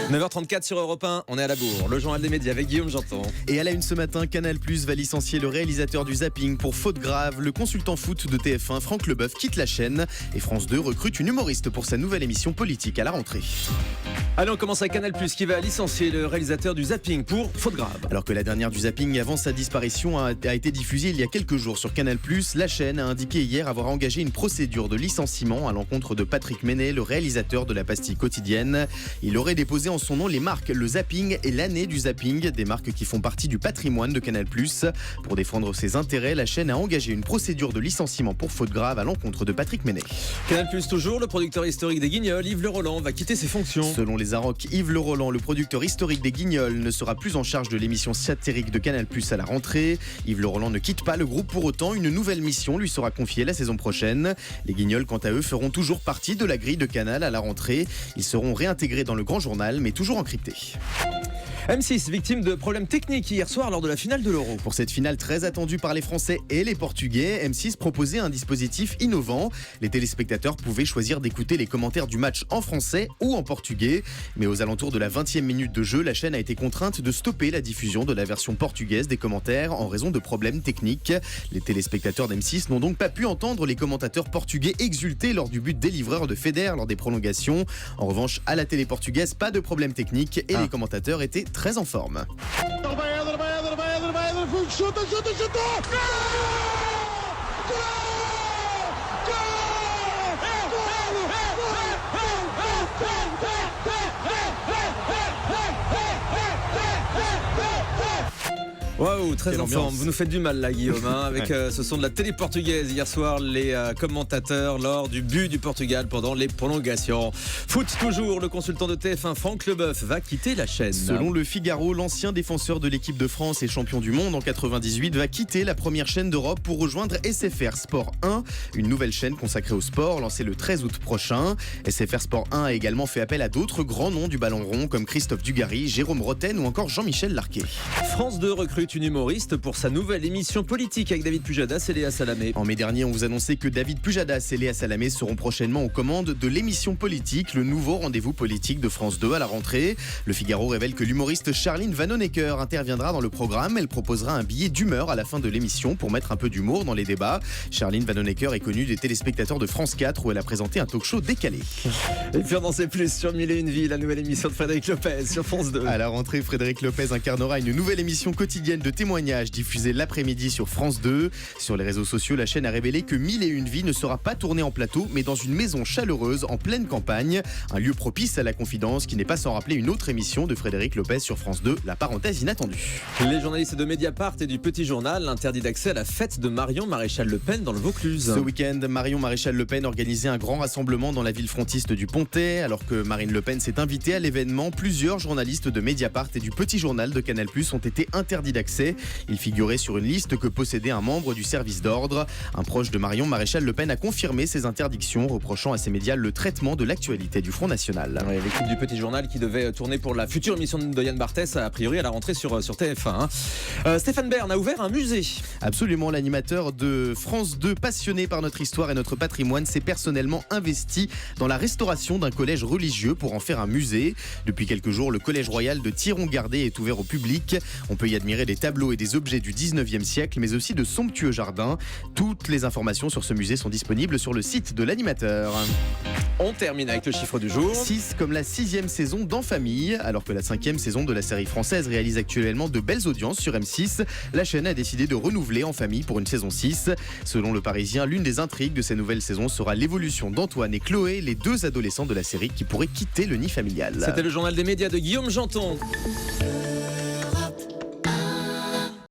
9h34 sur Europe 1, on est à la bourre. Le journal des médias avec Guillaume Janton. Et à la une ce matin, Canal+ va licencier le réalisateur du zapping pour faute grave. Le consultant foot de TF1, Franck Leboeuf, quitte la chaîne. Et France 2 recrute une humoriste pour sa nouvelle émission politique à la rentrée. Allez, on commence avec Canal+, qui va licencier le réalisateur du zapping pour faute grave. Alors que la dernière du zapping avant sa disparition a été diffusée il y a quelques jours sur Canal+, la chaîne a indiqué hier avoir engagé une procédure de licenciement à l'encontre de Patrick Ménet, le réalisateur de la pastille quotidienne. Il aurait déposé en son nom les marques Le Zapping et l'année du zapping, des marques qui font partie du patrimoine de Canal+. Pour défendre ses intérêts, la chaîne a engagé une procédure de licenciement pour faute grave à l'encontre de Patrick Ménet. Canal+ toujours, le producteur historique des Guignols, Yves Le Roland, va quitter ses fonctions. Selon les Arocs, Yves Le Roland, le producteur historique des Guignols, ne sera plus en charge de l'émission satirique de Canal+ à la rentrée. Yves Le Roland ne quitte pas le groupe pour autant, une nouvelle mission lui sera confiée la saison prochaine. Les Guignols, quant à eux, feront toujours partie de la grille de Canal à la rentrée. Ils seront réintégrés dans le Grand Journal, mais toujours encryptés. M6, victime de problèmes techniques hier soir lors de la finale de l'Euro. Pour cette finale très attendue par les Français et les Portugais, M6 proposait un dispositif innovant. Les téléspectateurs pouvaient choisir d'écouter les commentaires du match en français ou en portugais. Mais aux alentours de la 20e minute de jeu, la chaîne a été contrainte de stopper la diffusion de la version portugaise des commentaires en raison de problèmes techniques. Les téléspectateurs d'M6 n'ont donc pas pu entendre les commentateurs portugais exulter lors du but des livreurs de Federer lors des prolongations. En revanche, à la télé portugaise, pas de problème technique et les commentateurs étaient très en forme. Waouh, très Quelle en forme. ambiance. Vous nous faites du mal là, Guillaume, avec ce son de la télé portugaise hier soir, les commentateurs lors du but du Portugal pendant les prolongations. Foot toujours, le consultant de TF1, Franck Leboeuf, va quitter la chaîne. Selon le Figaro, l'ancien défenseur de l'équipe de France et champion du monde en 98 va quitter la première chaîne d'Europe pour rejoindre SFR Sport 1, une nouvelle chaîne consacrée au sport lancée le 13 août prochain. SFR Sport 1 a également fait appel à d'autres grands noms du ballon rond comme Christophe Dugarry, Jérôme Rotten ou encore Jean-Michel Larquet. France 2 recrute une humoriste pour sa nouvelle émission politique avec David Pujadas et Léa Salamé. En mai dernier, on vous annonçait que David Pujadas et Léa Salamé seront prochainement aux commandes de l'émission politique, le nouveau rendez-vous politique de France 2 à la rentrée. Le Figaro révèle que l'humoriste Charline Vanhoenacker interviendra dans le programme. Elle proposera un billet d'humeur à la fin de l'émission pour mettre un peu d'humour dans les débats. Charline Vanhoenacker est connue des téléspectateurs de France 4 où elle a présenté un talk-show décalé. Et puis on en sait plus sur Mille et une vies, la nouvelle émission de Frédéric Lopez sur France 2. À la rentrée, Frédéric Lopez incarnera une nouvelle émission quotidienne de témoignages diffusée l'après-midi sur France 2. Sur les réseaux sociaux, la chaîne a révélé que Mille et une vies ne sera pas tournée en plateau, mais dans une maison chaleureuse en pleine campagne. Un lieu propice à la confidence qui n'est pas sans rappeler une autre émission de Frédéric Lopez sur France 2, La parenthèse inattendue. Les journalistes de Mediapart et du Petit Journal interdit d'accès à la fête de Marion Maréchal Le Pen dans le Vaucluse. Ce week-end, Marion Maréchal Le Pen organisait un grand rassemblement dans la ville frontiste du Pontet. Alors que Marine Le Pen s'est invitée à l'événement, plusieurs journalistes de Mediapart et du Petit Journal de Canal+ ont été interdits d'accès. Ils figuraient sur une liste que possédait un membre du service d'ordre. Un proche de Marion Maréchal Le Pen a confirmé ces interdictions, reprochant à ces médias le traitement de l'actualité du Front National. Ouais, l'équipe du Petit Journal qui devait tourner pour la future émission de Yann Barthès, a priori à la rentrée sur TF1. Stéphane Bern a ouvert un musée. Absolument, l'animateur de France 2, passionné par notre histoire et notre patrimoine, s'est personnellement investi dans la restauration d'un collège religieux pour en faire un musée. Depuis quelques jours, le collège royal de Thiron-Gardé est ouvert au public. On peut y admirer des tableaux et des objets du 19e siècle, mais aussi de somptueux jardins. Toutes les informations sur ce musée sont disponibles sur le site de l'animateur. On termine avec le chiffre du jour. 6 comme la 6e saison d'En Famille. Alors que la 5e saison de la série française réalise actuellement de belles audiences sur M6, la chaîne a décidé de renouveler En Famille pour une saison 6. Selon Le Parisien, l'une des intrigues de ces nouvelles saisons sera l'évolution d'Antoine et Chloé, les deux adolescents de la série qui pourraient quitter le nid familial. C'était le journal des médias de Guillaume Janton.